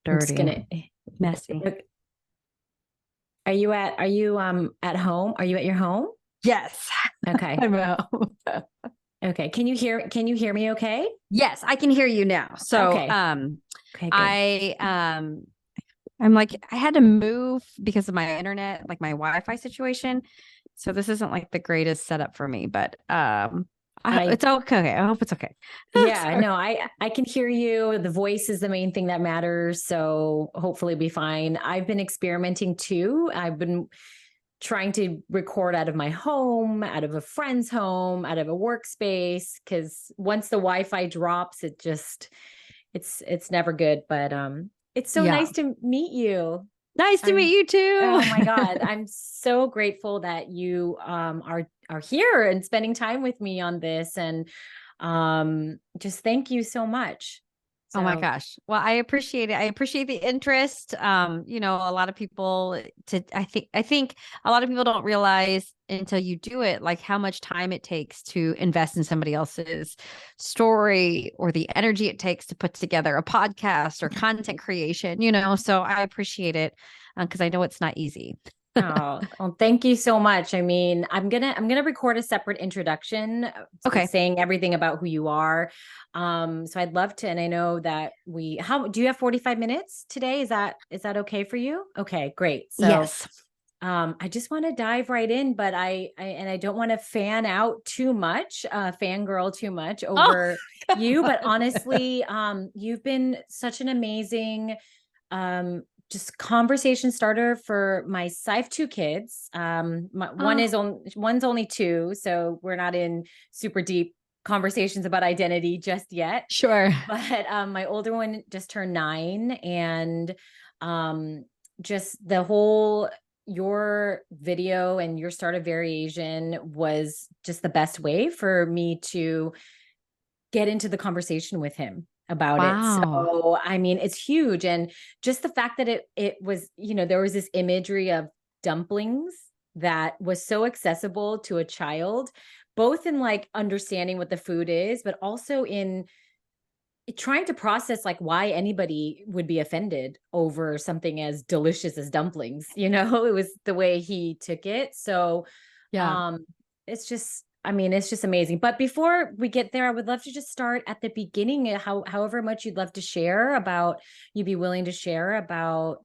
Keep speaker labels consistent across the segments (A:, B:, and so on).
A: I'm just
B: dirty,
A: gonna.
B: messy.
A: Are you at home? Are you at your home?
B: Yes.
A: Okay.
B: I'm out.
A: Okay. Can you hear me okay?
B: Yes, I can hear you now. So,
A: Okay. Okay, good.
B: I I'm like I had to move because of my internet, like my Wi-Fi situation. So this isn't like the greatest setup for me, but
A: I
B: it's okay. I hope it's okay.
A: Yeah,
B: Sorry.
A: no, I can hear you. The voice is the main thing that matters, so hopefully it'll be fine. I've been experimenting too. I've been trying to record out of my home, out of a friend's home, out of a workspace, because once the Wi-Fi drops, it's never good. But it's so
B: Yeah.
A: nice to meet you.
B: Nice to
A: I'm
B: meet you too.
A: Oh my God, I'm so grateful that you are here and spending time with me on this, and just thank you so much.
B: Oh my
A: So,
B: gosh. Well, I appreciate it. I appreciate the interest. A lot of people I think a lot of people don't realize until you do it, like how much time it takes to invest in somebody else's story or the energy it takes to put together a podcast or content creation, so I appreciate it because I know it's not easy.
A: oh, well, thank you so much. I mean, I'm gonna record a separate introduction
B: Okay.
A: saying everything about who you are. So I'd love to, and I know that how do you have 45 minutes today? Is that okay for you? Okay, great. So
B: Yes.
A: I just want to dive right in, but I don't want to fan out too much, fangirl too much
B: Oh,
A: over you. But honestly, you've been such an amazing, um, just conversation starter for I have two kids.
B: oh,
A: One's only two, so we're not in super deep conversations about identity just yet.
B: sure.
A: But my older one just turned 9, and um, just the whole your video and your start of variation was just the best way for me to get into the conversation with him about it.
B: Wow.
A: So, I mean, it's huge. And just the fact that it was, there was this imagery of dumplings that was so accessible to a child, both in like understanding what the food is, but also in trying to process like why anybody would be offended over something as delicious as dumplings. It was the way he took it. So
B: Yeah.
A: um it's just amazing. But before we get there, I would love to just start at the beginning, however much you'd love to share about, you'd be willing to share about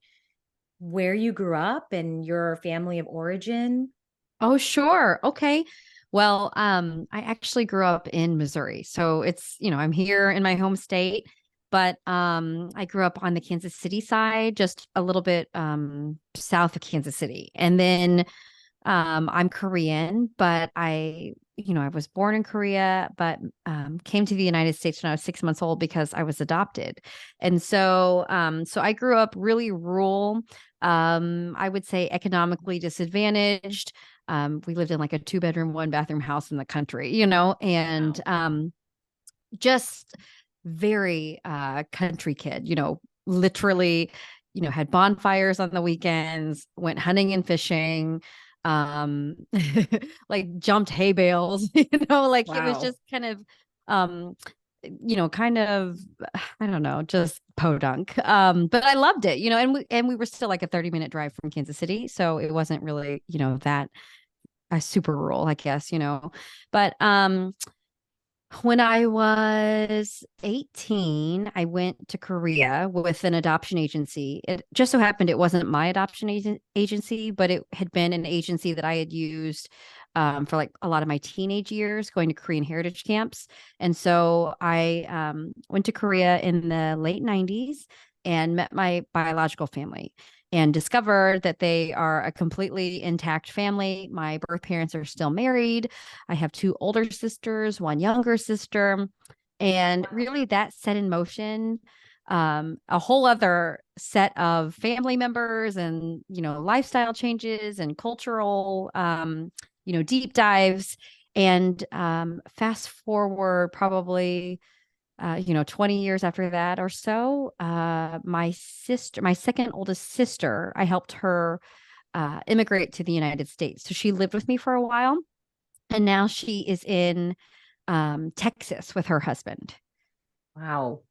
A: where you grew up and your family of origin.
B: Oh, sure. Okay. Well, I actually grew up in Missouri. So I'm here in my home state, but I grew up on the Kansas City side, just a little bit south of Kansas City. And then I'm Korean, but I was born in Korea, but came to the United States when I was 6 months old because I was adopted. And so I grew up really rural, I would say economically disadvantaged. We lived in like a 2 bedroom, 1 bathroom house in the country, and
A: Wow.
B: just very country kid, literally, had bonfires on the weekends, went hunting and fishing, um like jumped hay bales, like it was
A: Wow.
B: just kind of um kind of I don't know, just podunk. But I loved it, and we were still like a 30-minute drive from Kansas City, so it wasn't really, that super rural, I guess, but when I was 18, I went to Korea with an adoption agency. It just so happened it wasn't my adoption agency, but it had been an agency that I had used for like a lot of my teenage years, going to Korean heritage camps. And so I went to Korea in the late 90s and met my biological family and discovered that they are a completely intact family. My birth parents are still married. I have two older sisters, one younger sister. And really, that set in motion a whole other set of family members and, lifestyle changes and cultural, deep dives. And fast forward probably 20 years after that or so, my second oldest sister, I helped her immigrate to the United States. So she lived with me for a while, and now she is in Texas with her husband.
A: Wow.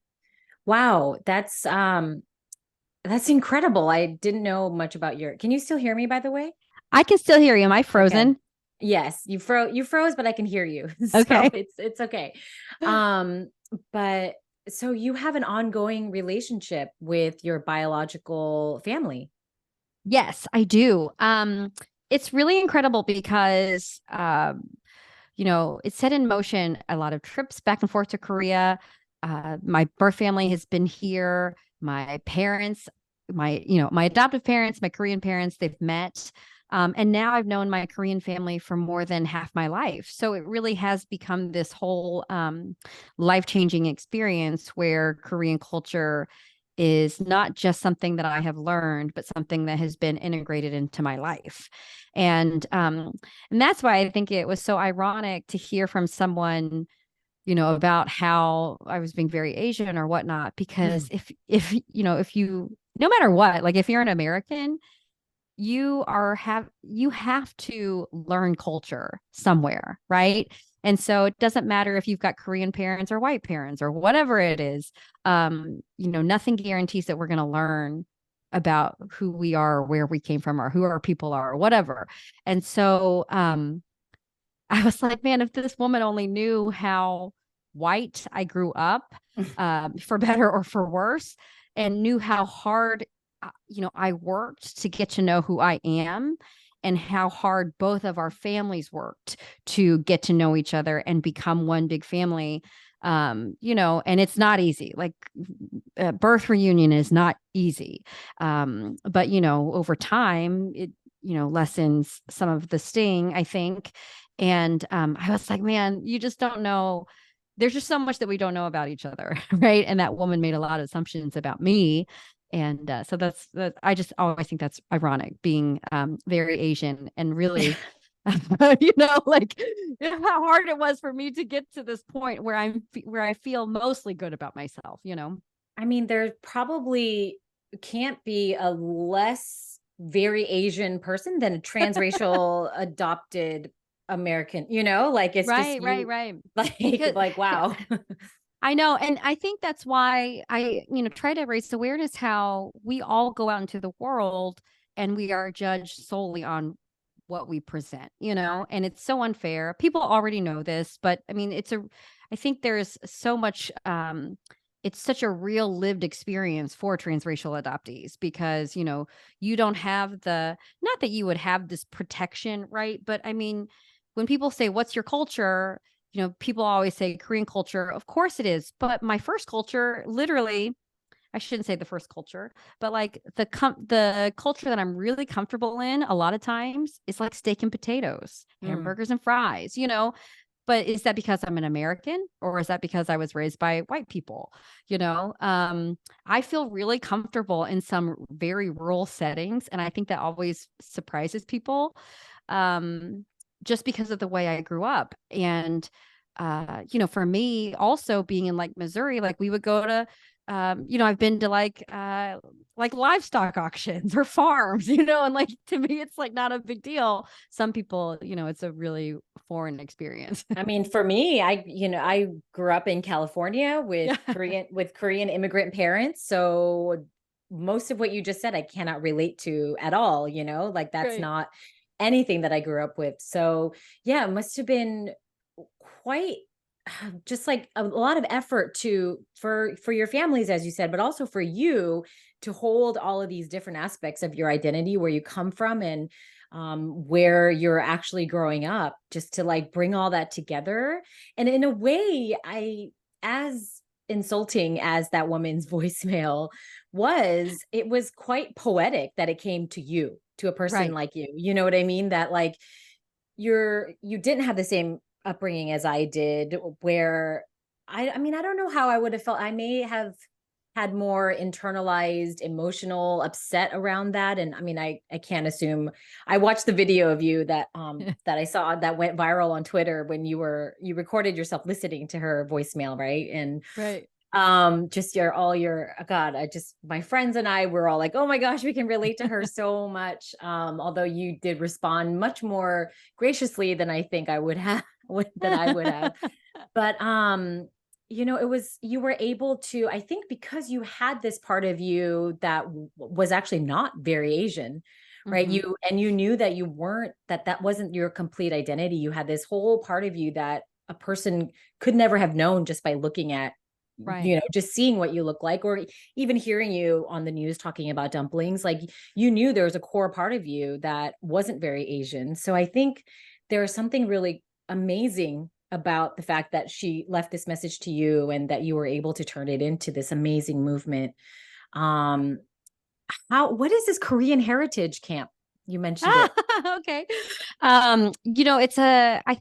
A: Wow. That's incredible. I didn't know much about your. Can you still hear me, by the way?
B: I can still hear you. Am I
A: Okay.
B: frozen?
A: Yes, you froze, but I can hear you. So
B: Okay.
A: it's okay. Um, but so you have an ongoing relationship with your biological family.
B: Yes, I do. It's really incredible because it set in motion a lot of trips back and forth to Korea. My birth family has been here. My parents, my adoptive parents, my Korean parents, they've met. And now I've known my Korean family for more than half my life. So it really has become this whole life-changing experience where Korean culture is not just something that I have learned, but something that has been integrated into my life. And that's why I think it was so ironic to hear from someone, about how I was being very Asian or whatnot. Because if you, no matter what, like if you're an American, you have to learn culture somewhere, right? And so it doesn't matter if you've got Korean parents or white parents or whatever it is. Nothing guarantees that we're going to learn about who we are, where we came from, or who our people are, or whatever. And so I was like, man, if this woman only knew how white I grew up, for better or for worse, and knew how hard, I worked to get to know who I am, and how hard both of our families worked to get to know each other and become one big family. And it's not easy. Like birth reunion is not easy. But over time, it lessens some of the sting, I think. And I was like, man, you just don't know. There's just so much that we don't know about each other, right? And that woman made a lot of assumptions about me. And so I just always think that's ironic, being very Asian and really, like how hard it was for me to get to this point where I feel mostly good about myself.
A: I mean, there probably can't be a less very Asian person than a transracial adopted American, like it's just
B: Right, right,
A: you
B: right.
A: like
B: Because
A: like
B: yeah,
A: wow.
B: I know. And I think that's why I, try to raise awareness how we all go out into the world and we are judged solely on what we present, and it's so unfair. People already know this, but I mean, I think there's so much, it's such a real lived experience for transracial adoptees because, you don't have not that you would have this protection, right? But I mean, when people say, what's your culture? People always say Korean culture. Of course it is. But my first culture, literally, I shouldn't say the first culture, but like the culture that I'm really comfortable in a lot of times is like steak and potatoes,
A: Mm.
B: hamburgers and fries. But is that because I'm an American or is that because I was raised by white people? I feel really comfortable in some very rural settings. And I think that always surprises people. Um, just because of the way I grew up. And for me also being in like Missouri, like we would go to I've been to like livestock auctions or farms, and like to me it's like not a big deal. Some people, it's a really foreign experience.
A: I mean, for me, I grew up in California with
B: Yeah.
A: Korean immigrant parents. So most of what you just said, I cannot relate to at all, like that's
B: Right.
A: not anything that I grew up with. So yeah, it must have been quite just like a lot of effort for your families, as you said, but also for you to hold all of these different aspects of your identity, where you come from and where you're actually growing up, just to like bring all that together. And in a way, as insulting as that woman's voicemail was, it was quite poetic that it came to you, to a person
B: Right.
A: like you know what I mean? That like you didn't have the same upbringing as I did, where I mean, I don't know how I would have felt. I may have had more internalized emotional upset around that. And I mean, I can't assume. I watched the video of you that I saw that went viral on Twitter when you recorded yourself listening to her voicemail, right? And
B: Right.
A: just God, I just, my friends and I were all like, oh my gosh, we can relate to her so much. Although you did respond much more graciously than I think I would have, than I would have. But it was, you were able to, I think because you had this part of you that was actually not very Asian, right?
B: Hmm.
A: And you knew that you weren't, that wasn't your complete identity. You had this whole part of you that a person could never have known just by looking at,
B: Right.
A: just seeing what you look like, or even hearing you on the news talking about dumplings. Like, you knew there was a core part of you that wasn't very Asian. So I think there is something really amazing about the fact that she left this message to you and that you were able to turn it into this amazing movement. Um, what is this Korean heritage camp? You mentioned it.
B: Okay. I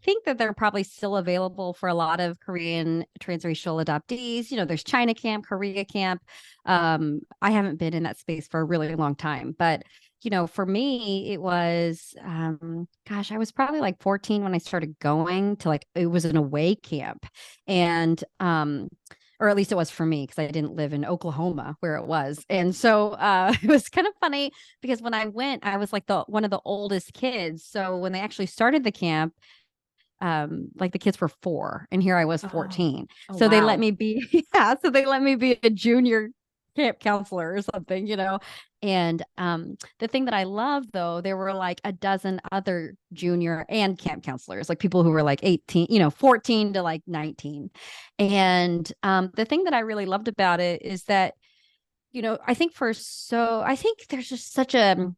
B: think that they're probably still available for a lot of Korean transracial adoptees. There's China camp, Korea camp. I haven't been in that space for a really long time, but for me, it was, gosh, I was probably like 14 when I started going to, like, it was an away camp. And, or at least it was for me because I didn't live in Oklahoma where it was. And so it was kind of funny because when I went, I was like one of the oldest kids. So when they actually started the camp, like the kids were 4 and here I was
A: Oh,
B: 14.
A: oh
B: So they let
A: wow.
B: me be, yeah, so they let me be a junior camp counselor or something. And the thing that I love though, there were like a dozen other junior and camp counselors, like people who were like 18, 14 to like 19. And the thing that I really loved about it is that, I think there's just such a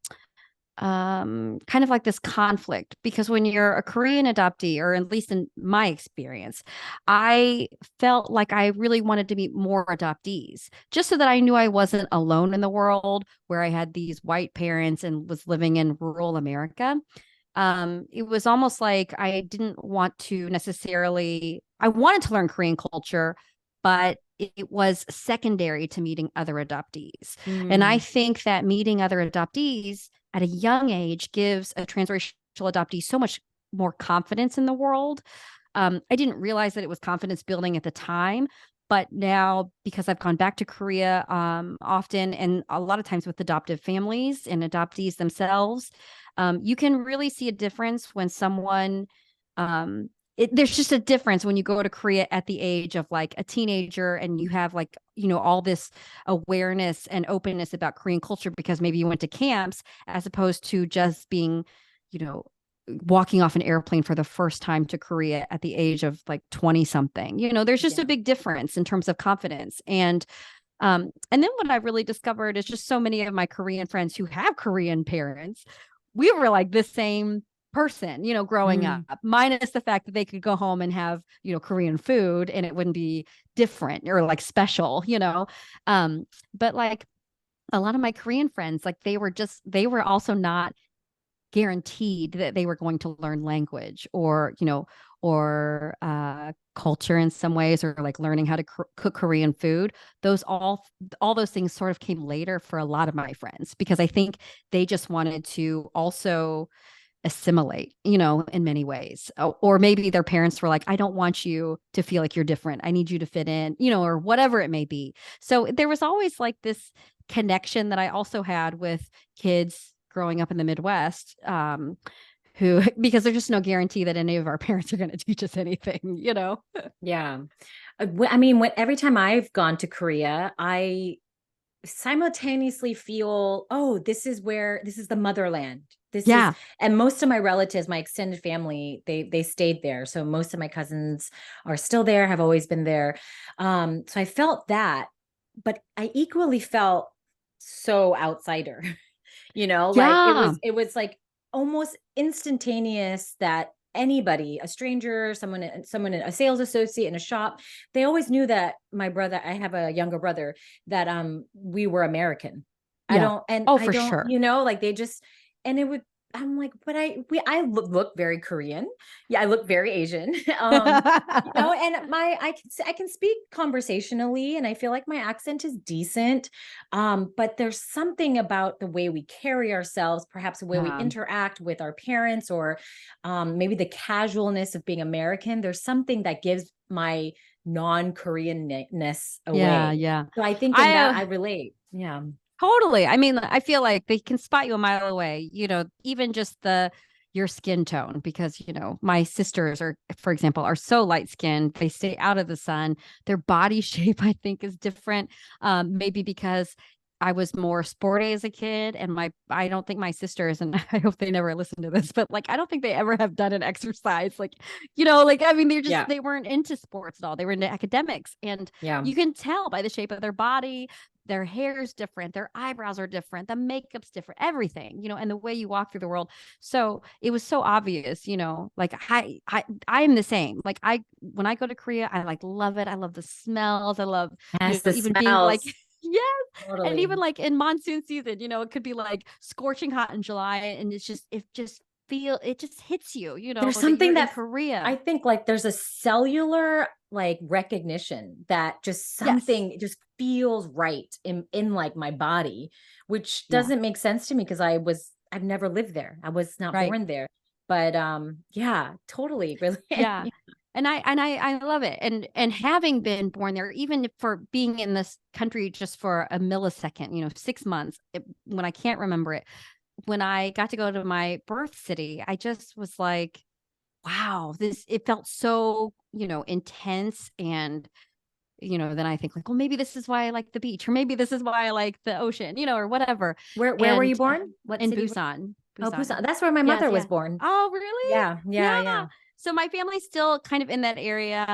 B: kind of like this conflict because when you're a Korean adoptee, or at least in my experience, I felt like I really wanted to meet more adoptees just so that I knew I wasn't alone in the world where I had these white parents and was living in rural America. It was almost like I didn't want to necessarily, I wanted to learn Korean culture, but it was secondary to meeting other adoptees. And I
A: Mm,
B: think that meeting other adoptees at a young age gives a transracial adoptee so much more confidence in the world. I didn't realize that it was confidence building at the time, but now because I've gone back to Korea often and a lot of times with adoptive families and adoptees themselves, you can really see a difference when someone there's just a difference when you go to Korea at the age of like a teenager and you have like, all this awareness and openness about Korean culture because maybe you went to camps as opposed to just being, you know, walking off an airplane for the first time to Korea at the age of like 20 something. There's just a
A: yeah.
B: big difference in terms of confidence. And then what I really discovered is just so many of my Korean friends who have Korean parents, we were like the same person, growing up,
A: Mm,
B: minus the fact that they could go home and have, Korean food and it wouldn't be different or like special. But like a lot of my Korean friends, like they were also not guaranteed that they were going to learn language or culture in some ways, or like learning how to cook Korean food. All those things sort of came later for a lot of my friends because I think they just wanted to also assimilate, in many ways. Or maybe their parents were like, I don't want you to feel like you're different. I need you to fit in, or whatever it may be. So there was always like this connection that I also had with kids growing up in the Midwest, who, because there's just no guarantee that any of our parents are going to teach us anything.
A: yeah. I mean, every time I've gone to Korea, I simultaneously feel, oh, this is the motherland. This is,
B: Yeah.
A: and most of my relatives, my extended family, they stayed there. So most of my cousins are still there, have always been there. So I felt that, but I equally felt so outsider. Like
B: Yeah.
A: it was like almost instantaneous that anybody, a stranger, someone, a sales associate in a shop, they always knew that my brother, I have a younger brother, that we were American.
B: Yeah. Oh,
A: I
B: for
A: don't,
B: sure.
A: like they just, and it would, I'm like, but I look very Korean. Yeah, I look very Asian. And I can speak conversationally and I feel like my accent is decent. But there's something about the way we carry ourselves, perhaps the way we
B: Yeah.
A: interact with our parents, or maybe the casualness of being American. There's something that gives my non-Koreanness
B: Yeah.
A: away.
B: Yeah.
A: So I think in
B: I
A: that I relate. Yeah.
B: Totally. I mean, I feel like they can spot you a mile away, even just your skin tone, because, my sisters are, for example, are so light skinned. They stay out of the sun. Their body shape, I think, is different. Maybe because I was more sporty as a kid, and I don't think my sisters, and I hope they never listen to this, but like, I don't think they ever have done an exercise. Like, I mean,
A: Yeah.
B: they weren't into sports at all. They were into academics. And
A: Yeah.
B: you can tell by the shape of their body, their hair's different, their eyebrows are different, the makeup's different, everything, and the way you walk through the world. So it was so obvious, like I am the same. Like when I go to Korea, I like love it. I love the smells. I love,
A: Yes, the
B: even being like,
A: smells.
B: yeah. And
A: Totally.
B: even like in monsoon season, it could be like scorching hot in July, and it just hits you,
A: There's
B: that you're
A: something
B: in
A: that
B: Korea.
A: I think like there's a cellular like recognition that just
B: Yes.
A: something just feels right in like my body, which
B: Yeah.
A: doesn't make sense to me because I've never lived there. I was not
B: Right.
A: born there. But yeah, totally really.
B: Yeah. And I love it. And having been born there, even for being in this country just for a millisecond, 6 months, when I can't remember it, when I got to go to my birth city, I just was like, wow, it felt so, intense. And, then I think like, well, maybe this is why I like the beach, or maybe this is why I like the ocean, or whatever.
A: Where were you
B: And
A: born? What
B: in
A: city?
B: Busan,
A: Oh,
B: Busan.
A: Busan. That's where my
B: Yes,
A: mother was
B: yeah.
A: born.
B: Oh, really?
A: Yeah, yeah,
B: Yeah.
A: yeah.
B: So my family's still kind of in that area,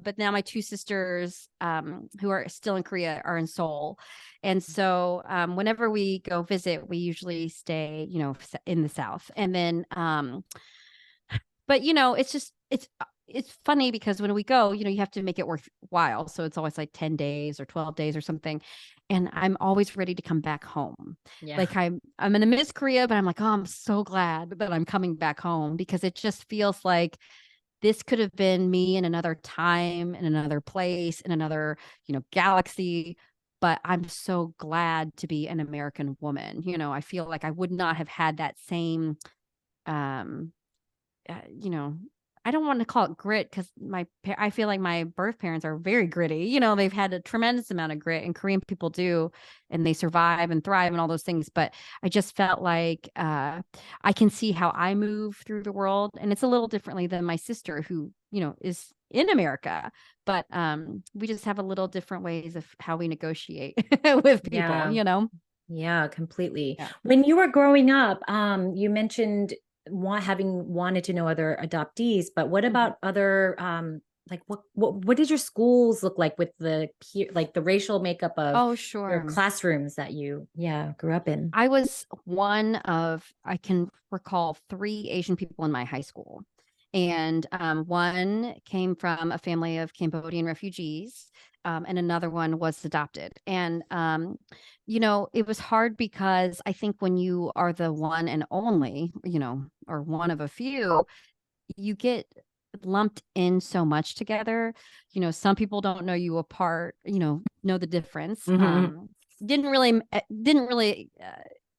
B: but now my two sisters, who are still in Korea, are in Seoul, and so whenever we go visit, we usually stay, in the south, and then, but it's just it's funny because when we go, you have to make it worthwhile, so it's always like 10 days or 12 days or something, and I'm always ready to come back home.
A: Yeah.
B: Like I'm gonna miss Korea, but I'm like, oh, I'm so glad that I'm coming back home, because it just feels like this could have been me in another time, in another place, in another, galaxy. But I'm so glad to be an American woman. I feel like I would not have had that same, um, uh, you know, I don't want to call it grit, because I feel like my birth parents are very gritty. They've had a tremendous amount of grit, and Korean people do, and they survive and thrive and all those things. But I just felt like, I can see how I move through the world, and it's a little differently than my sister, who, is in America. But we just have a little different ways of how we negotiate with people.
A: Yeah. Yeah, completely.
B: Yeah.
A: When you were growing up, you mentioned having wanted to know other adoptees, but what
B: Mhm.
A: about other like what did your schools look like with like the racial makeup of
B: Oh,
A: your
B: sure.
A: classrooms that you grew up in?
B: I was one of, I can recall, three Asian people in my high school. And one came from a family of Cambodian refugees, and another one was adopted. And, it was hard, because I think when you are the one and only, or one of a few, you get lumped in so much together. Some people don't know you apart, know the difference.
A: Mhm.
B: Didn't really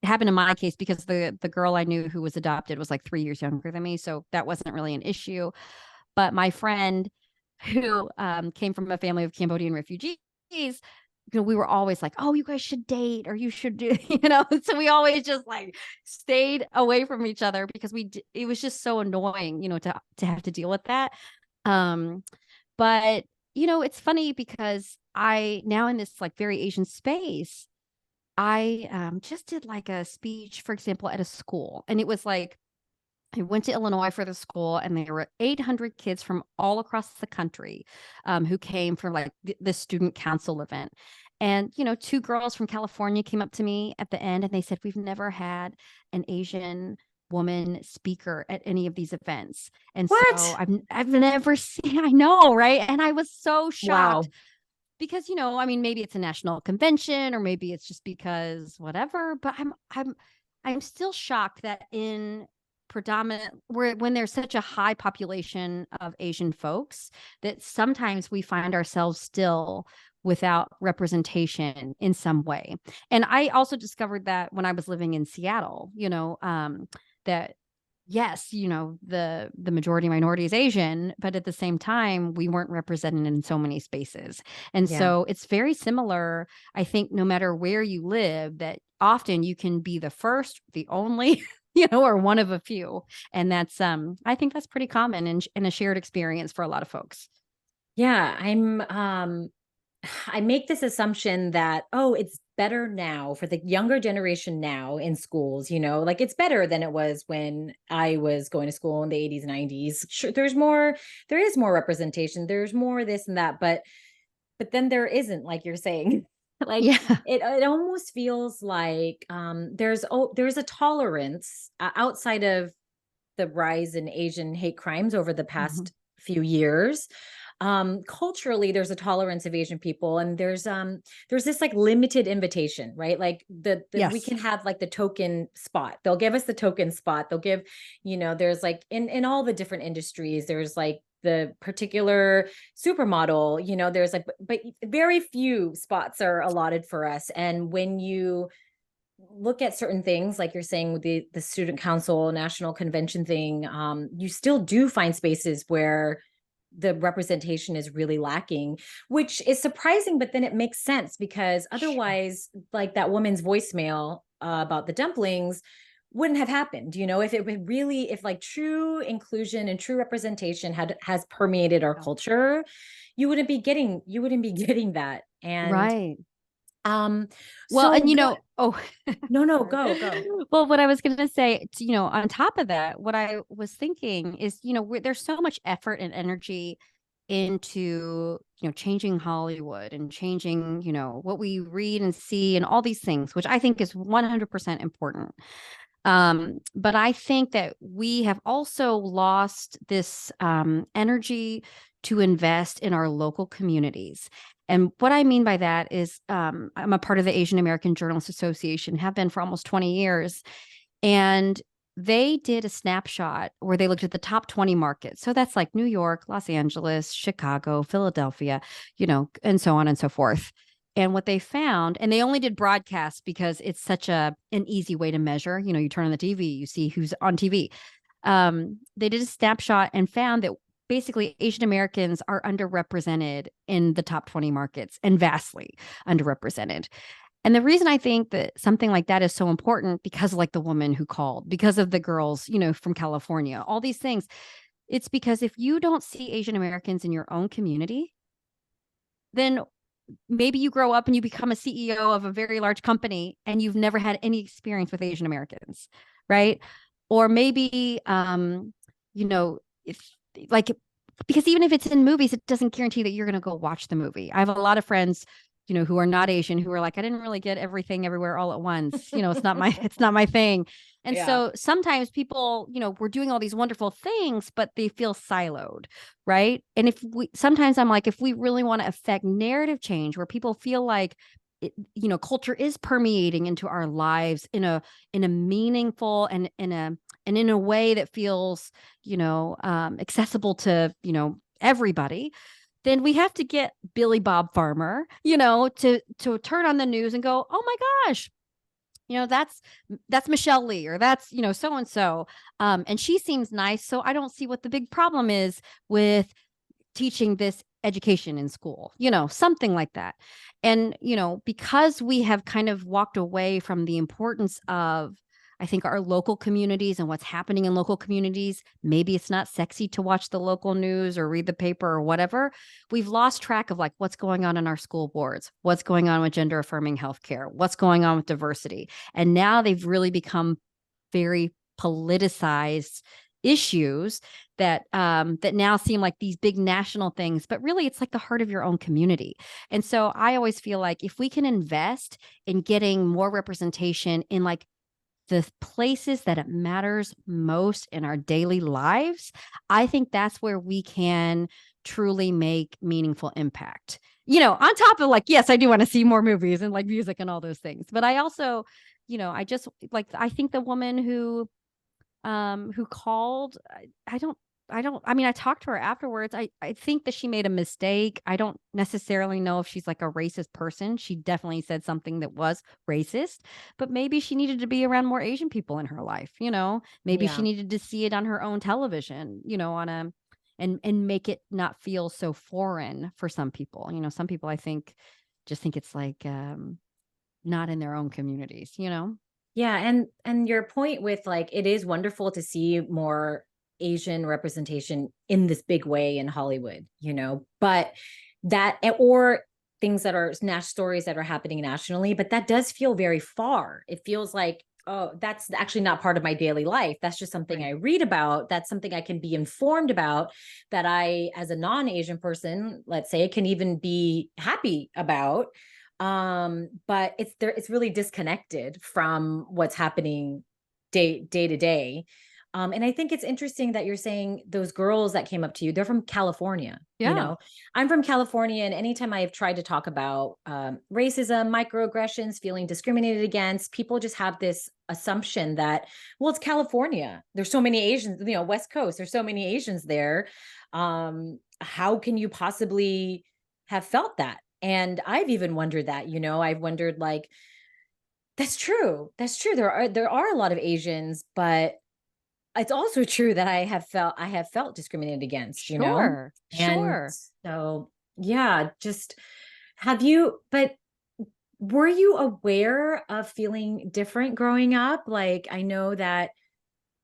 B: happen in my case, because the girl I knew who was adopted was like 3 years younger than me, so that wasn't really an issue. But my friend, who came from a family of Cambodian refugees, we were always like, oh, you guys should date, or you should do, so we always just like stayed away from each other, because it was just so annoying, to have to deal with that. Um, but it's funny, because I now, in this like very Asian space, I just did like a speech, for example, at a school, and it was like, I went to Illinois for the school, and there were 800 kids from all across the country, who came for like the student council event. And, two girls from California came up to me at the end, and they said, we've never had an Asian woman speaker at any of these events. And so
A: What?
B: I've never seen, I know, right? And I was so shocked,
A: Wow.
B: because, I mean, maybe it's a national convention, or maybe it's just because whatever, but I'm still shocked that in predominant when there's such a high population of Asian folks, that sometimes we find ourselves still without representation in some way. And I also discovered that when I was living in Seattle, that yes, the majority minority is Asian, but at the same time, we weren't represented in so many spaces. And
A: Yeah.
B: so it's very similar, I think, no matter where you live, that often you can be the first, the only, or one of a few. And that's I think that's pretty common and a shared experience for a lot of folks.
A: Yeah, I make this assumption that, oh, it's better now for the younger generation now in schools, like it's better than it was when I was going to school in the 80s, 90s. Sure, there is more representation, there's more this and that, but then there isn't, like you're saying. Like
B: Yeah.
A: it almost feels like there's a tolerance outside of the rise in Asian hate crimes over the
B: Hmm.
A: past few years. Culturally, there's a tolerance of Asian people, and there's this like limited invitation, right? Like the we
B: Yes.
A: can have like the token spot. They'll give us the token spot. They'll give, there's like in all the different industries, there's like the particular supermodel, there's like, but very few spots are allotted for us. And when you look at certain things, like you're saying with the student council national convention thing, you still do find spaces where the representation is really lacking, which is surprising, but then it makes sense because
B: Sure.
A: otherwise, like that woman's voicemail about the dumplings wouldn't have happened, if it would really, if like true inclusion and true representation has permeated our
B: Yeah.
A: culture, you wouldn't be getting that. And
B: Right.
A: um
B: Well,
A: so
B: and
A: what
B: oh,
A: no,
B: sorry.
A: go.
B: Well, what I was going to say, on top of that, what I was thinking is, there's so much effort and energy into, changing Hollywood and changing, what we read and see and all these things, which I think is 100% important. But I think that we have also lost this energy to invest in our local communities. And what I mean by that is I'm a part of the Asian American Journalists Association, have been for almost 20 years. And they did a snapshot where they looked at the top 20 markets. So that's like New York, Los Angeles, Chicago, Philadelphia, and so on and so forth. And what they found, and they only did broadcast because it's such an easy way to measure. You turn on the TV, you see who's on TV. They did a snapshot and found that basically Asian Americans are underrepresented in the top 20 markets and vastly underrepresented. And the reason I think that something like that is so important, because like the woman who called, because of the girls, from California, all these things, it's because if you don't see Asian Americans in your own community, then maybe you grow up and you become a CEO of a very large company and you've never had any experience with Asian Americans, right? Or maybe, if like, because even if it's in movies, it doesn't guarantee that you're going to go watch the movie. I have a lot of friends, who are not Asian, who are like, I didn't really get everything everywhere all at once. It's not my thing. And
A: Yeah.
B: so sometimes people, we're doing all these wonderful things, but they feel siloed, right? And sometimes I'm like, if we really want to affect narrative change where people feel like culture is permeating into our lives in a meaningful and in a way that feels, accessible to, everybody, then we have to get Billy Bob Farmer, to turn on the news and go, oh my gosh, that's Michelle Lee, or that's, so and so. And she seems nice. So I don't see what the big problem is with teaching this education in school, something like that. And, because we have kind of walked away from the importance of, I think, our local communities and what's happening in local communities, maybe it's not sexy to watch the local news or read the paper or whatever. We've lost track of like what's going on in our school boards, what's going on with gender affirming healthcare, what's going on with diversity. And now they've really become very politicized issues that now seem like these big national things, but really it's like the heart of your own community. And so I always feel like if we can invest in getting more representation in like the places that it matters most in our daily lives, I think that's where we can truly make meaningful impact. On top of like, yes, I do want to see more movies and like music and all those things. But I also, I just like, I think the woman who called, I mean, I talked to her afterwards. I think that she made a mistake. I don't necessarily know if she's like a racist person. She definitely said something that was racist, but maybe she needed to be around more Asian people in her life, maybe she
A: Yeah.
B: needed to see it on her own television, on a and make it not feel so foreign for some people. Some people I think just think it's like not in their own communities.
A: Yeah, and your point with like it is wonderful to see more Asian representation in this big way in Hollywood, but that or things that are stories that are happening nationally, but that does feel very far. It feels like, oh, that's actually not part of my daily life. That's just something I
B: Right.
A: read about. That's something I can be informed about that I, as a non-Asian person, let's say, can even be happy about. But it's really disconnected from what's happening day to day. And I think it's interesting that you're saying those girls that came up to you, they're from California.
B: Yeah.
A: I'm from California, and anytime I've tried to talk about racism, microaggressions, feeling discriminated against, people just have this assumption that, well, it's California, there's so many Asians, West Coast, there's so many Asians there. How can you possibly have felt that? And I've even wondered that, I've wondered, like, that's true. That's true. There are a lot of Asians, but it's also true that I have felt discriminated against.
B: Sure.
A: And
B: Sure.
A: so, yeah, just but were you aware of feeling different growing up? Like, I know that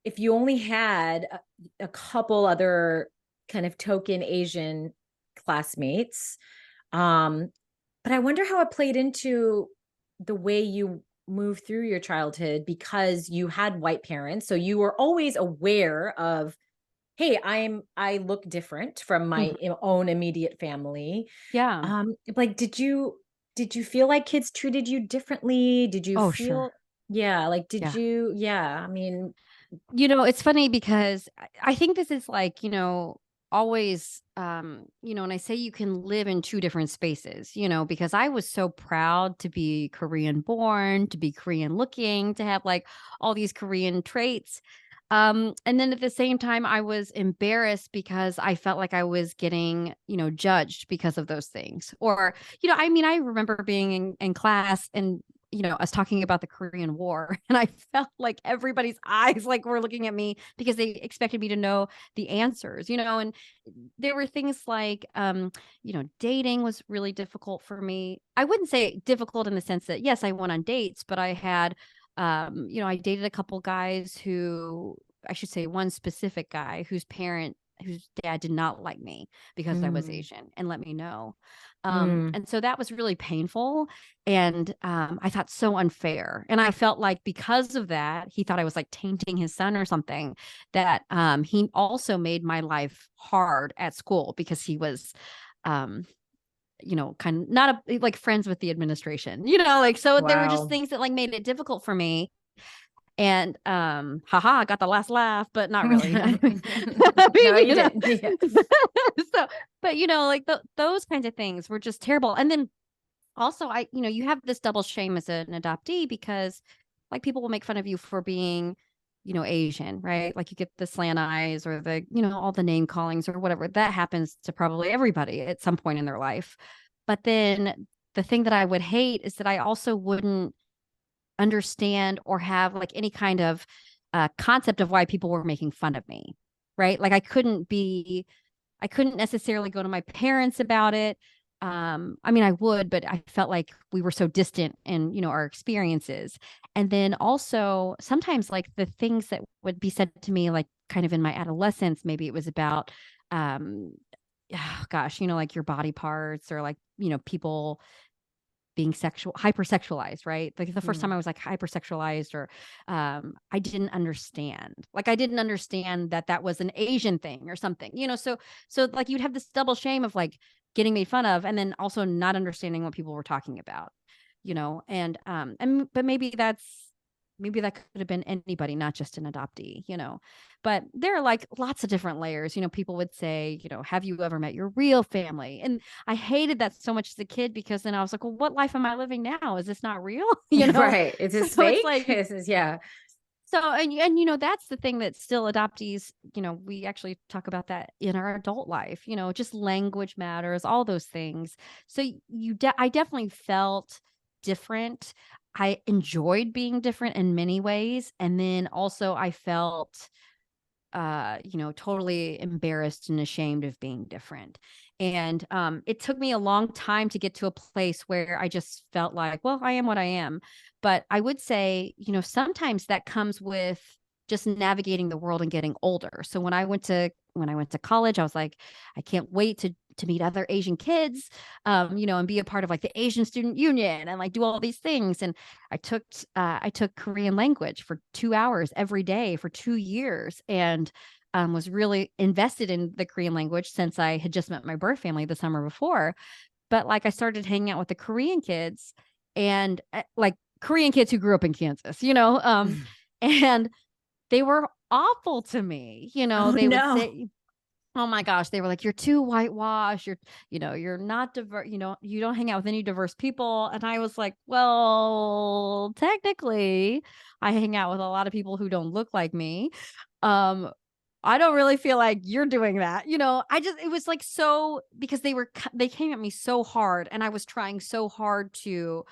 A: if you only had a couple other kind of token Asian classmates, um, but I wonder how it played into the way you moved through your childhood because you had white parents. So you were always aware of, hey, I look different from my
B: Mhm.
A: own immediate family.
B: Yeah.
A: Like, did you feel like kids treated you differently? Did you
B: Oh, sure.
A: feel, yeah, like, did
B: Yeah.
A: you, yeah, I mean,
B: It's funny because I think this is like, always, and I say you can live in two different spaces, because I was so proud to be Korean born, to be Korean looking, to have like all these Korean traits. And then at the same time, I was embarrassed because I felt like I was getting, judged because of those things. Or, I mean, I remember being in class and us talking about the Korean War, and I felt like everybody's eyes like were looking at me because they expected me to know the answers, and there were things like dating was really difficult for me. I wouldn't say difficult in the sense that yes, I went on dates, but I had I dated a couple guys who I should say one specific guy whose dad did not like me because I was
A: mm,
B: Asian and let me know.
A: mm,
B: And so that was really painful and I thought so unfair. And I felt like because of that, he thought I was like tainting his son or something, that he also made my life hard at school because he was um kind of not like friends with the administration, like so there were just
A: wow.
B: things that like made it difficult for me. And haha, I got the last laugh, but not really. I
A: No,
B: mean,
A: you didn't. Yeah.
B: so but like those kinds of things were just terrible. And then also you have this double shame as an adoptee because like people will make fun of you for being Asian, right? Like you get the slant eyes or the all the name callings or whatever that happens to probably everybody at some point in their life. But then the thing that I would hate is that I also wouldn't understand or have like any kind of concept of why people were making fun of me, right? Like I couldn't necessarily go to my parents about it. I mean, I would, but I felt like we were so distant in, our experiences. And then also sometimes like the things that would be said to me, like kind of in my adolescence, maybe it was about, um, oh gosh, like your body parts or like, people being hypersexualized, right? Like the first time
A: Mm.
B: I was like hypersexualized or I didn't understand. Like I didn't understand that that was an Asian thing or something. So like you'd have this double shame of like getting made fun of and then also not understanding what people were talking about, and but maybe that could have been anybody, not just an adoptee. But there are like lots of different layers. People would say, have you ever met your real family? And I hated that so much as a kid because then I was like, well, what life am I living now? Is this not real?
A: Right. Is
B: So
A: this
B: it's
A: fake?
B: like,
A: Yeah.
B: that's the thing that still adoptees, we actually talk about that in our adult life, just language matters, all those things. So I definitely felt different. I enjoyed being different in many ways. And then also I felt totally embarrassed and ashamed of being different. And it took me a long time to get to a place where I just felt like, well, I am what I am. But I would say, sometimes that comes with just navigating the world and getting older. So when I went to college, I was like, I can't wait to meet other Asian kids, and be a part of like the Asian Student Union and like do all these things. And I took Korean language for 2 hours every day for 2 years, and was really invested in the Korean language since I had just met my birth family the summer before. But like I started hanging out with the Korean kids, and like Korean kids who grew up in Kansas, and they were awful to me.
A: Oh
B: They would
A: no.
B: say, oh my gosh, they were like, you're too whitewashed. You're not diverse. You don't hang out with any diverse people. And I was like, well, technically, I hang out with a lot of people who don't look like me. Um, I don't really feel like you're doing that. It was like so because they came at me so hard, and I was trying so hard to,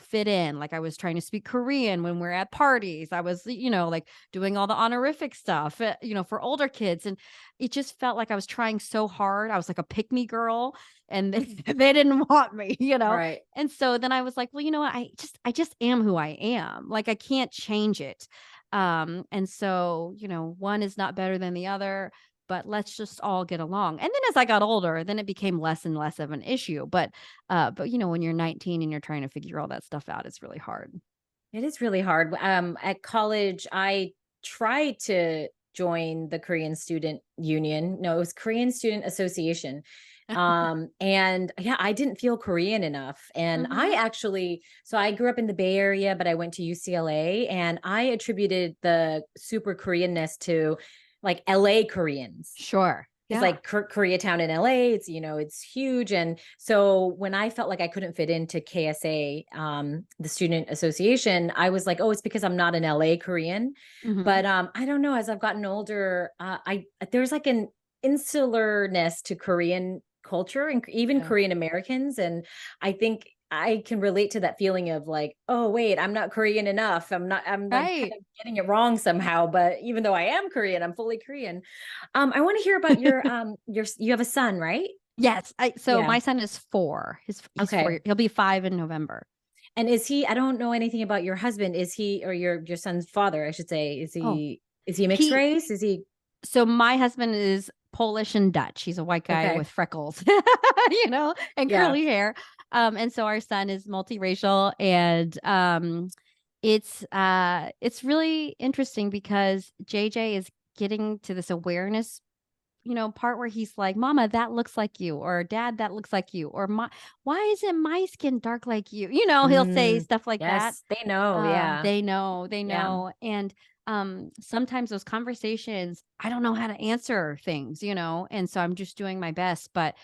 B: fit in. Like I was trying to speak Korean when we're at parties. I was, like doing all the honorific stuff, for older kids. And it just felt like I was trying so hard. I was like a pick me girl, and they didn't want me.
A: Right.
B: And so then I was like, well, you know what? I just am who I am. Like I can't change it. And so, one is not better than the other, but let's just all get along. And then as I got older, then it became less and less of an issue. But when you're 19 and you're trying to figure all that stuff out, it's really hard.
A: It is really hard. At college, I tried to join the Korean Student Union. No, it was Korean Student Association. And yeah, I didn't feel Korean enough. And I
B: Mhm.
A: actually, so I grew up in the Bay Area, but I went to UCLA, and I attributed the super Koreanness to like LA Koreans.
B: Sure.
A: Is
B: Yeah.
A: like Koreatown in LA. It's huge. And so when I felt like I couldn't fit into KSA, the student association, I was like, oh, it's because I'm not an LA Korean.
B: Mhm.
A: But I don't know, as I've gotten older, there's like an insularness to Korean culture and even
B: Yeah.
A: Korean Americans. And I think I can relate to that feeling of like, oh, wait, I'm not Korean enough. I'm like kind
B: Right.
A: of getting it wrong somehow. But even though I am Korean, I'm fully Korean. I want to hear about you have a son, right?
B: Yes. So
A: Yeah.
B: my son is 4. He's
A: Okay.
B: 4. He'll be 5 in November.
A: And is he, I don't know anything about your husband. Is he, or your son's father, I should say,
B: Oh,
A: is he mixed
B: he
A: race? Is he
B: so my husband is Polish and Dutch. He's a white guy
A: okay?
B: with freckles, and
A: Yeah.
B: curly hair. And so our son is multiracial, and it's really interesting because JJ is getting to this awareness, part where he's like, "Mama, that looks like you," or "Dad, that looks like you," or "Why isn't my skin dark like you?" He'll say
A: Mm,
B: stuff like that.
A: yes, they know. Yeah. Yeah.
B: They know. And sometimes those conversations, I don't know how to answer things, and so I'm just doing my best. But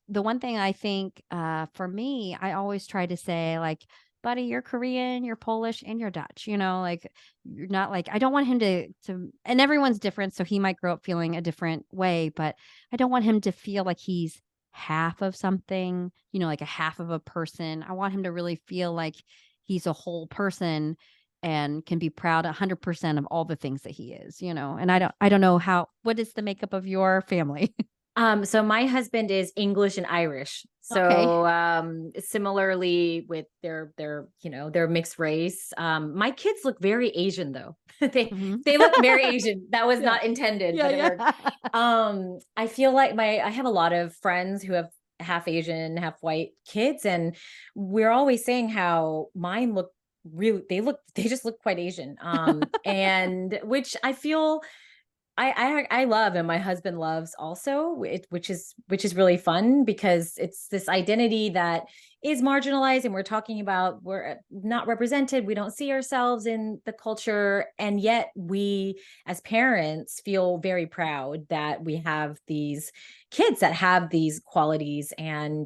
B: the one thing I think for me, I always try to say, like, buddy, you're Korean, you're Polish, and you're Dutch, like you're not like, I don't want him and everyone's different. So he might grow up feeling a different way, but I don't want him to feel like he's half of something, like a half of a person. I want him to really feel like he's a whole person and can be proud 100% of all the things that he is, and I don't know what is the makeup of your family?
A: So my husband is English and Irish.
B: Okay.
A: So similarly with their mixed race. My kids look very Asian though. they
B: Mhm.
A: they look very Asian. That was
B: Yeah.
A: not intended,
B: Yeah,
A: but it worked.
B: yeah.
A: I feel like I have a lot of friends who have half Asian, half white kids, and we're always saying how mine look really they just look quite Asian. And which I feel I love, and my husband loves also, which is really fun because it's this identity that is marginalized, and we're talking about we're not represented. We don't see ourselves in the culture, and yet we, as parents, feel very proud that we have these kids that have these qualities. And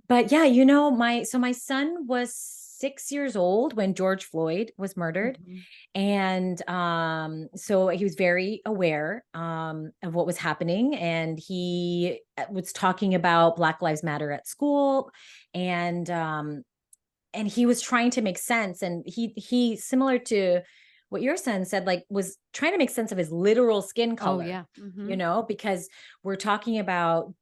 A: but yeah, my son was 6 years old when George Floyd was murdered,
B: Mhm.
A: and so he was very aware of what was happening, and he was talking about Black Lives Matter at school, and he was trying to make sense, and he similar to what your son said, like, was trying to make sense of his literal skin
B: Oh
A: color,
B: yeah.
A: because we're talking about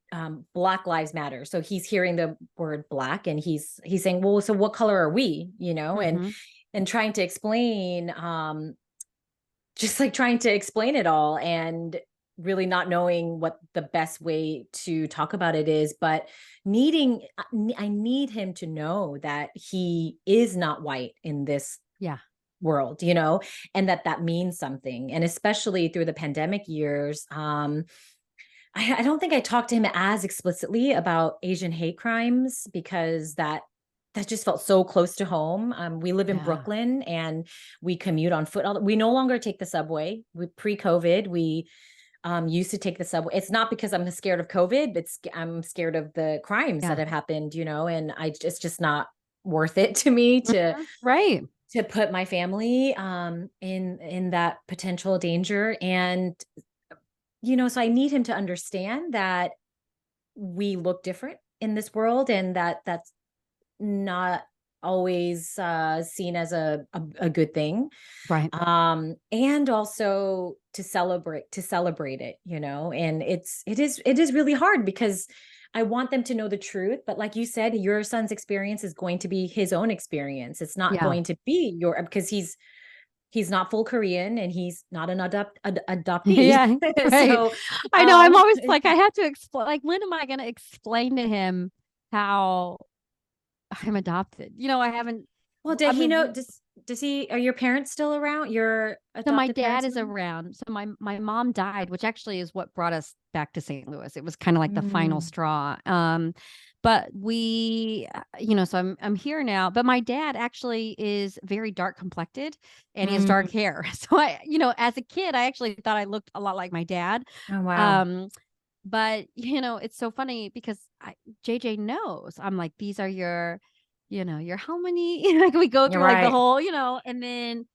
A: Black Lives Matter. So he's hearing the word black and he's saying, well, so what color are we?
B: Mm-hmm.
A: And trying to explain, just like trying to explain it all and really not knowing what the best way to talk about it is, but I need him to know that he is not white in this
B: Yeah.
A: world, and that means something. And especially through the pandemic years, I don't think I talked to him as explicitly about Asian hate crimes because that just felt so close to home. We live in
B: Yeah.
A: Brooklyn and we commute on foot. We no longer take the subway. Pre-COVID, we used to take the subway. It's not because I'm scared of COVID, but I'm scared of the crimes that
B: Yeah.
A: have happened, and it's just not worth it to me
B: Mhm. Right.
A: to put my family in that potential danger. And so I need him to understand that we look different in this world and that's not always seen as a good thing.
B: Right.
A: And also to celebrate it, and it is really hard because I want them to know the truth, but like you said, your son's experience is going to be his own experience. It's not
B: Yeah.
A: going to be because he's not full Korean and he's not an adoptee.
B: Yeah. Right.
A: So
B: I know. I'm always like, I have to explain, like, when am I going to explain to him how I'm adopted? I haven't,
A: well,
B: I
A: did he know?
B: mean,
A: Does he? Are your parents still around? Your
B: so my
A: adopted
B: dad
A: parents
B: is
A: around?
B: around. So my mom died, which actually is what brought us back to St. Louis. It was kind of like the final
A: Mm,
B: straw. But we, so I'm here now. But my dad actually is very dark complected, and he has dark
A: mm.
B: hair. So as a kid, I actually thought I looked a lot like my dad.
A: Oh wow!
B: Um, but it's so funny because JJ knows. I'm like, these are your how many? Like we go
A: You're
B: through like the
A: right.
B: whole, and then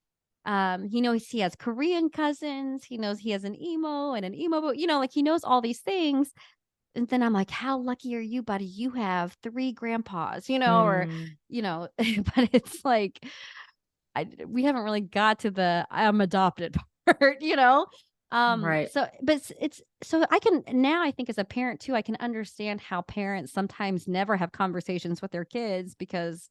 B: he knows he has Korean cousins. He knows he has an emo and an emo, but like he knows all these things. And then I'm like, how lucky are you, buddy? You have three grandpas, or
A: Mm,
B: but it's like we haven't really got to the I'm adopted part.
A: right.
B: So but it's so I can now I think as a parent too, I can understand how parents sometimes never have conversations with their kids because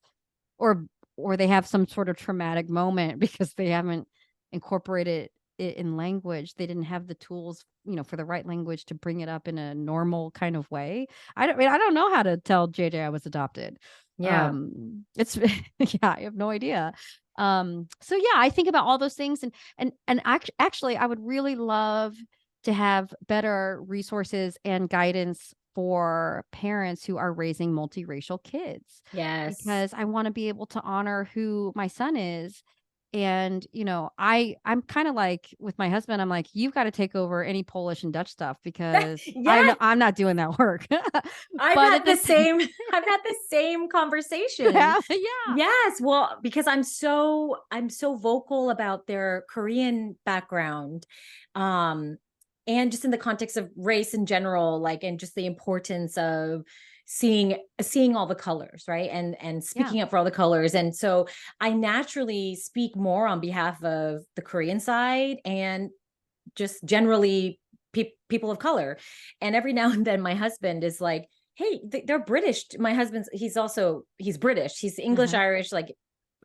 B: or or they have some sort of traumatic moment because they haven't incorporated it in language. They didn't have the tools, for the right language to bring it up in a normal kind of way. I don't know how to tell JJ I was adopted.
A: Yeah.
B: It's yeah, I have no idea. So yeah, I think about all those things and actually I would really love to have better resources and guidance for parents who are raising multiracial kids
A: Yes.
B: because I want to be able to honor who my son is. And I'm kind of like with my husband, I'm like, you've got to take over any Polish and Dutch stuff because I
A: Yeah.
B: know I'm not doing that work.
A: I've
B: But
A: had
B: at
A: the
B: the same
A: same I've had the same conversation.
B: yeah, yeah,
A: Yes, well, because I'm so vocal about their Korean background. Um and just in the context of race in general, like, and just the importance of seeing all the colors, right? And
B: yeah,
A: speaking up for all the colors. And so I naturally speak more on behalf of the Korean side and just generally people of color. And every now and then my husband is like, hey, they're British. My husband's he's British, he's English,
B: uh-huh.
A: Irish, like,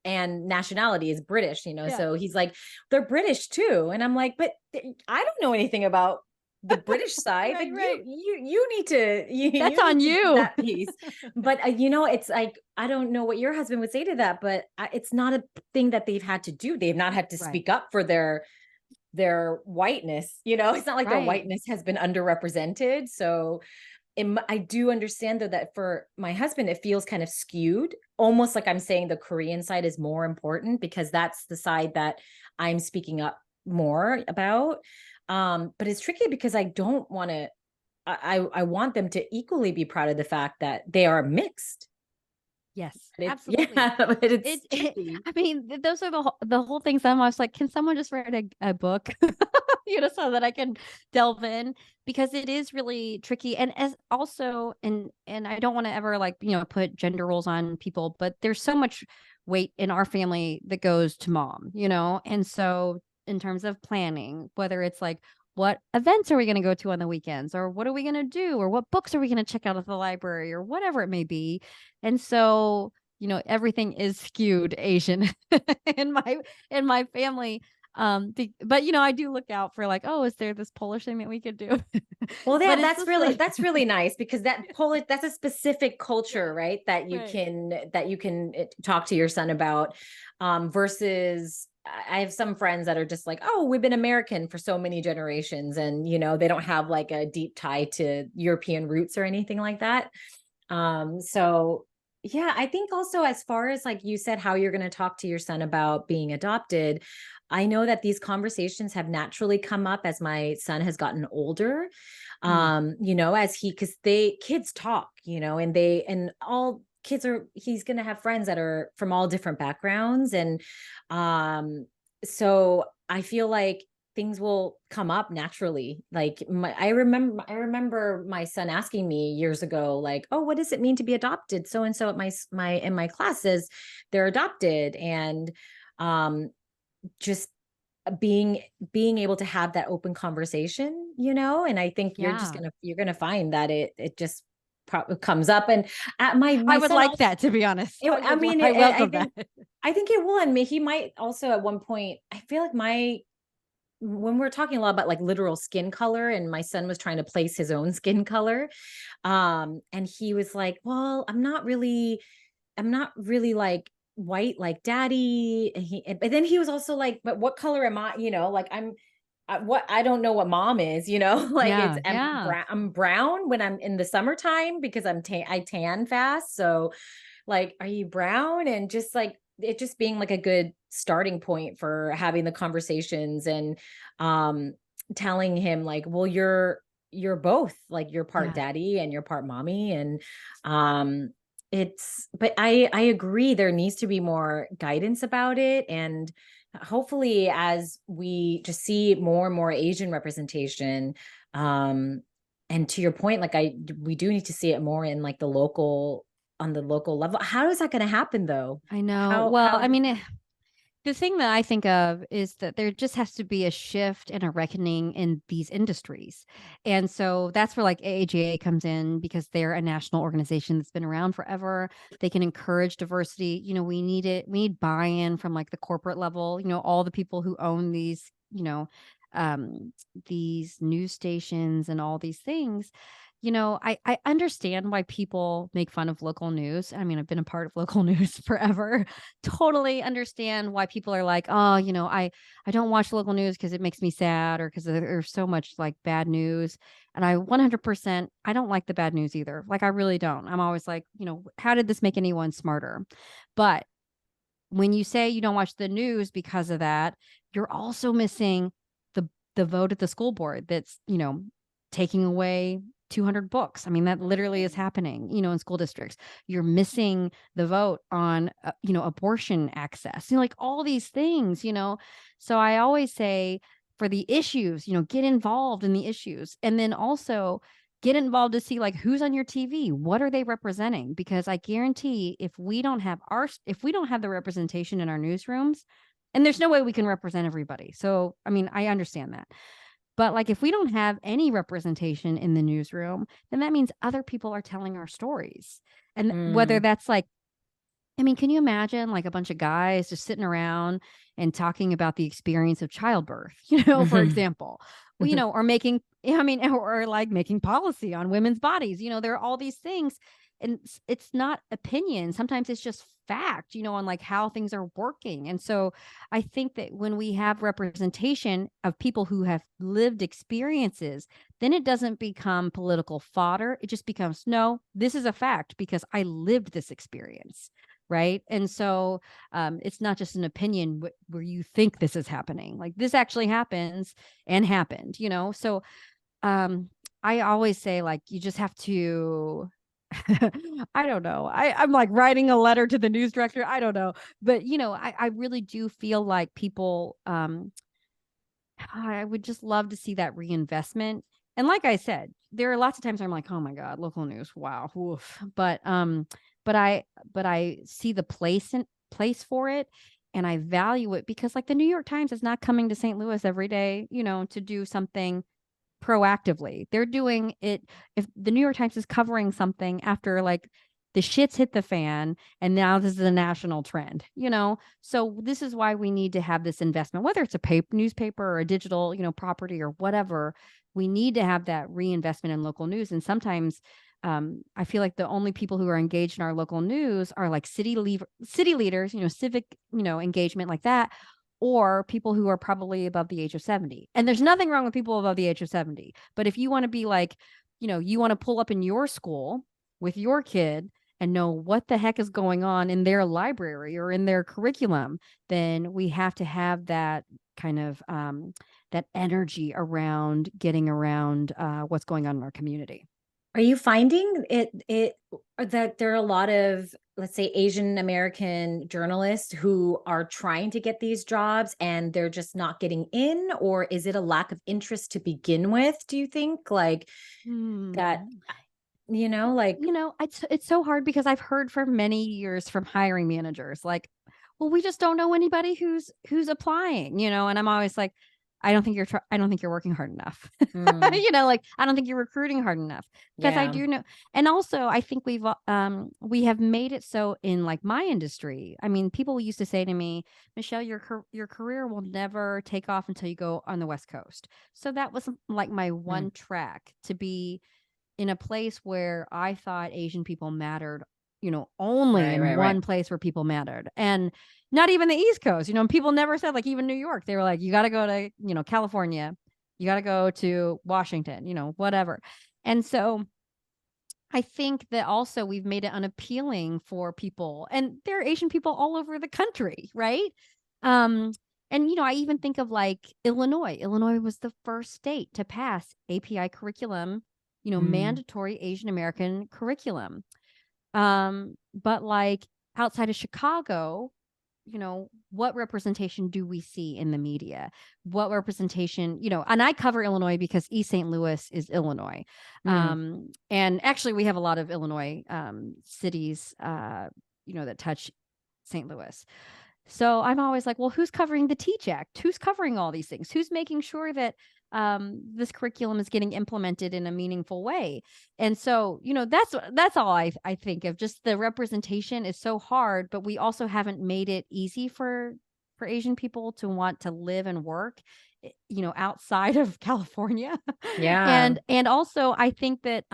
A: and nationality is British,
B: Yeah.
A: so he's like, they're British too. And I'm like, but I don't know anything about the British side. Like,
B: Right,
A: you
B: right.
A: you you need to
B: That's
A: you
B: on
A: need to do
B: you.
A: that piece. But it's like, I don't know what your husband would say to that, but it's not a thing that they've had to do. They've not had to
B: Right,
A: speak up for their whiteness. It's not like their
B: right.
A: whiteness has been underrepresented. So I do understand though that for my husband it feels kind of skewed, almost like I'm saying the Korean side is more important because that's the side that I'm speaking up more about. But it's tricky because I don't want to I want them to equally be proud of the fact that they are mixed.
B: Yes,
A: But
B: absolutely.
A: but
B: It,
A: it's
B: it
A: tricky.
B: I mean, those are the whole things. I'm always like, can someone just write a book, so that I can delve in because it is really tricky. And as also, and I don't want to ever like put gender roles on people, but there's so much weight in our family that goes to mom, and so in terms of planning, whether it's like, what events are we going to go to on the weekends, or what are we going to do, or what books are we going to check out at the library, or whatever it may be. And so, everything is skewed Asian in my family. But I do look out for like, oh, is there this Polish thing that we could do?
A: Well,
B: But
A: yeah,
B: it's just like,
A: that's really nice, because that's a specific culture,
B: right,
A: right? That
B: right.
A: you can talk to your son about, versus I have some friends that are just like, oh, we've been American for so many generations, and they don't have like a deep tie to European roots or anything like that. So yeah, I think also, as far as like you said, how you're going to talk to your son about being adopted, I know that these conversations have naturally come up as my son has gotten older.
B: Mm,
A: As because they kids talk, and all kids he's going to have friends that are from all different backgrounds. And so I feel like things will come up naturally. Like I remember my son asking me years ago, like, oh, what does it mean to be adopted? So and so at my classes, they're adopted. And just being able to have that open conversation, and I think
B: yeah.
A: you're gonna find that it just comes up. And at my
B: I would
A: son
B: like
A: also,
B: that, to be honest.
A: I mean,
B: I
A: I
B: welcome that.
A: think it will. And he might also at one point, I feel like when we're talking a lot about like literal skin color, and my son was trying to place his own skin color, and he was like, well, I'm not really like white like daddy. But then he was also like, but what color am I? Like I don't know what mom is, like
B: Yeah, yeah.
A: I'm brown when I'm in the summertime because I tan fast. So like, are you brown? And just like it just being like a good starting point for having the conversations, and um telling him like, well, you're both, like you're part
B: Yeah.
A: daddy and you're part mommy. And um but I agree, there needs to be more guidance about it. And hopefully, as we just see more and more Asian representation, um and to your point, like we do need to see it more in like on the local level. How is that going to happen though?
B: I know. Well,
A: How
B: I
A: does
B: mean,
A: that?
B: the thing that I think of is that there just has to be a shift and a reckoning in these industries. And so that's where like AAGA comes in, because they're a national organization that's been around forever. They can encourage diversity. We need it. We need buy-in from like the corporate level, all the people who own these news stations and all these things. I understand why people make fun of local news. I mean, I've been a part of local news forever. Totally understand why people are like, oh, I don't watch local news because it makes me sad, or because there's so much like bad news. And I 100%, I don't like the bad news either. Like, I really don't. I'm always like, how did this make anyone smarter? But when you say you don't watch the news because of that, you're also missing the vote at the school board that's, taking away 200 books. I mean, that literally is happening, in school districts. You're missing the vote on, abortion access, like all these things, So I always say, for the issues, get involved in the issues. And then also get involved to see like who's on your TV, what are they representing? Because I guarantee if we don't have the representation in our newsrooms, and there's no way we can represent everybody. So, I mean, I understand that. But like, if we don't have any representation in the newsroom, then that means other people are telling our stories. And whether
A: Mm.
B: that's like, I mean, can you imagine like a bunch of guys just sitting around and talking about the experience of childbirth, for example, well, or making, I mean, or like making policy on women's bodies, there are all these things. And it's not opinion. Sometimes it's just fact, on like how things are working. And so I think that when we have representation of people who have lived experiences, then it doesn't become political fodder. It just becomes, no, this is a fact because I lived this experience. Right. And so it's not just an opinion where you think this is happening. Like, this actually happens and happened, So I always say, like, you just have to, I don't know. I'm like writing a letter to the news director. I don't know. But, I really do feel like people, I would just love to see that reinvestment. And like I said, there are lots of times I'm like, oh my God, local news. Wow. Oof. But I see the place for it. And I value it because like the New York Times is not coming to St. Louis every day, to do something proactively. They're doing it. If the New York Times is covering something after like the shits hit the fan and now this is a national trend, so this is why we need to have this investment, whether it's a newspaper or a digital, property or whatever. We need to have that reinvestment in local news. And sometimes I feel like the only people who are engaged in our local news are like city leaders, civic, engagement like that, or people who are probably above the age of 70. And there's nothing wrong with people above the age of 70. But if you want to be like, you want to pull up in your school with your kid and know what the heck is going on in their library or in their curriculum, then we have to have that kind of that energy around getting around what's going on in our community.
A: Are you finding it that there are a lot of, let's say, Asian American journalists who are trying to get these jobs and they're just not getting in? Or is it a lack of interest to begin with, do you think? Like that,
B: Hmm.
A: like,
B: It's so hard because I've heard for many years from hiring managers like, well, we just don't know anybody who's applying, and I'm always like, I don't think you're working hard enough.
A: mm,
B: Like I don't think you're recruiting hard enough because I
A: yeah,
B: do know. And also I think we have made it so in like my industry. I mean, people used to say to me, Michelle, your career will never take off until you go on the West Coast. So that was like my
A: mm,
B: one track to be in a place where I thought Asian people mattered, only
A: right,
B: in
A: right, right.
B: one place where people mattered. And not even the East Coast, people never said like even New York. They were like, you got to go to, California, you got to go to Washington, whatever. And so I think that also we've made it unappealing for people, and there are Asian people all over the country, right? Um, and I even think of like Illinois. Illinois was the first state to pass API curriculum,
A: Mm,
B: mandatory Asian American curriculum. But like outside of Chicago, what representation do we see in the media? What representation, and I cover Illinois because East St. Louis is Illinois.
A: mm.
B: And actually we have a lot of Illinois cities, that touch St. Louis. So I'm always like, well, who's covering the Teach Act? Who's covering all these things? Who's making sure that this curriculum is getting implemented in a meaningful way? And so, that's all I think of. Just the representation is so hard, but we also haven't made it easy for Asian people to want to live and work, outside of California.
A: Yeah,
B: And also I think that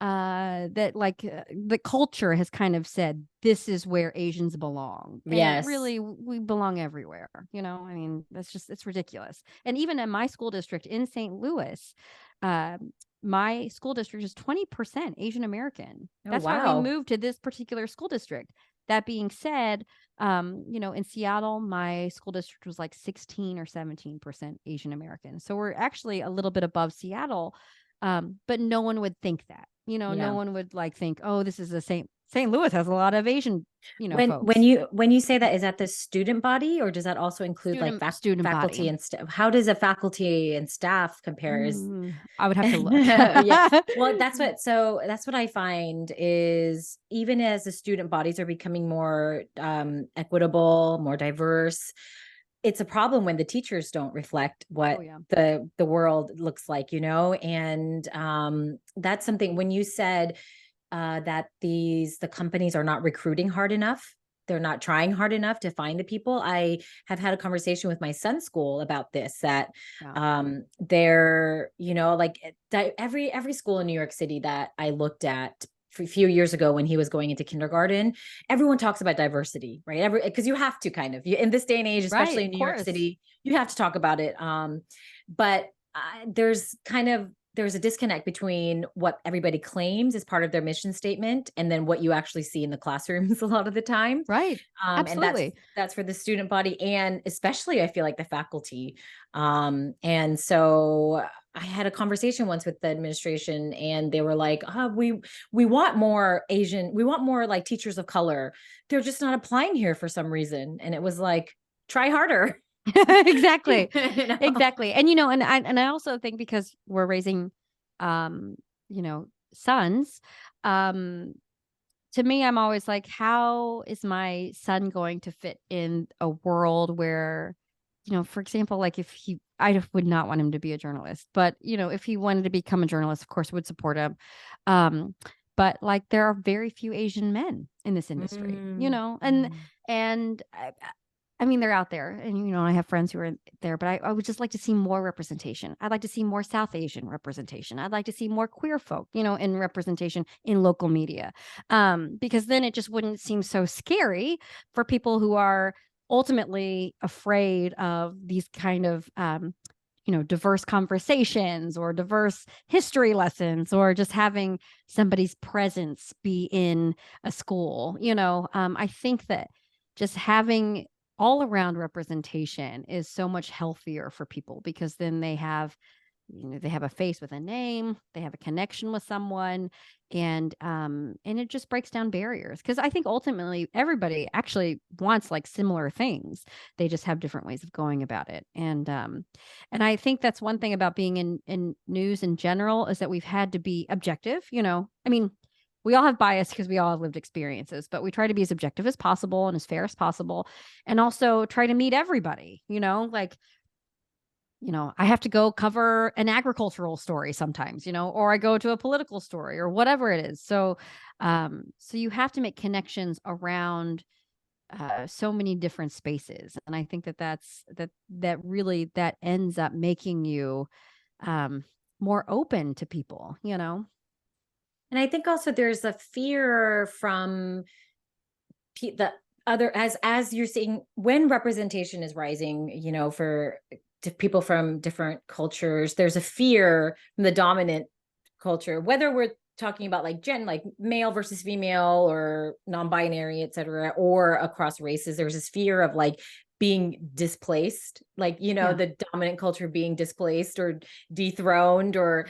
B: that like the culture has kind of said this is where Asians belong, and
A: yes.
B: really we belong everywhere. I mean, it's ridiculous. And even in my school district in St. Louis, uh, my school district is 20% Asian American.
A: Oh,
B: That's why we
A: wow.
B: moved to this particular school district. That being said, in Seattle, my school district was like 16 or 17% Asian American. So we're actually a little bit above Seattle, but no one would think that. No
A: Yeah.
B: one would like think, oh, this is a St. Louis has a lot of Asian,
A: When
B: folks.
A: you say that, is that the student body, or does that also include like
B: Student
A: faculty
B: body.
A: and staff? How does a faculty and staff compare?
B: I would have to look.
A: Yeah. Well, that's what I find is, even as the student bodies are becoming more equitable, more diverse, it's a problem when the teachers don't reflect
B: Oh
A: what
B: yeah.
A: the world looks like, and that's something. When you said that the companies are not recruiting hard enough, they're not trying hard enough to find the people. I have had a conversation with my son's school about this, that
B: Yeah.
A: they're, like every school in New York City that I looked at a few years ago when he was going into kindergarten, everyone talks about diversity, right? Because you have to, kind of, in this day and age,
B: Right.
A: especially in
B: Of
A: New York
B: course.
A: City, you have to talk about it. But there's a disconnect between what everybody claims as part of their mission statement and then what you actually see in the classrooms a lot of the time.
B: Right.
A: And that's
B: Absolutely.
A: that's for the student body, and especially I feel like the faculty. And so I had a conversation once with the administration, and they were like, we want more Asian, we want more like teachers of color. They're just not applying here for some reason. And it was like, try harder.
B: Exactly.
A: you know?
B: Exactly. And and I also think because we're raising sons, um to me, I'm always like, how is my son going to fit in a world where, for example, like I would not want him to be a journalist, but if he wanted to become a journalist, of course, would support him. Um, but like there are very few Asian men in this industry, and
A: Mm.
B: and I mean, they're out there, and I have friends who are there, but I would just like to see more representation. I'd like to see more South Asian representation. I'd like to see more queer folk, in representation in local media, because then it just wouldn't seem so scary for people who are ultimately afraid of these kind of diverse conversations or diverse history lessons or just having somebody's presence be in a school. I think that just having all around representation is so much healthier for people because then they have a face with a name, they have a connection with someone, and it just breaks down barriers because I think ultimately everybody actually wants like similar things. They just have different ways of going about it. And I think that's one thing about being in news in general is that we've had to be objective. I mean, we all have bias because we all have lived experiences, but we try to be as objective as possible and as fair as possible, and also try to meet everybody. Like, I have to go cover an agricultural story sometimes, or I go to a political story or whatever it is. So you have to make connections around so many different spaces, and I think that really that ends up making you um, more open to people.
A: And I think also there's a fear from the other, as you're seeing, when representation is rising, for people from different cultures, there's a fear from the dominant culture, whether we're talking about like male versus female or non-binary, et cetera, or across races. There's this fear of like being displaced, like
B: Yeah.
A: the dominant culture being displaced or dethroned or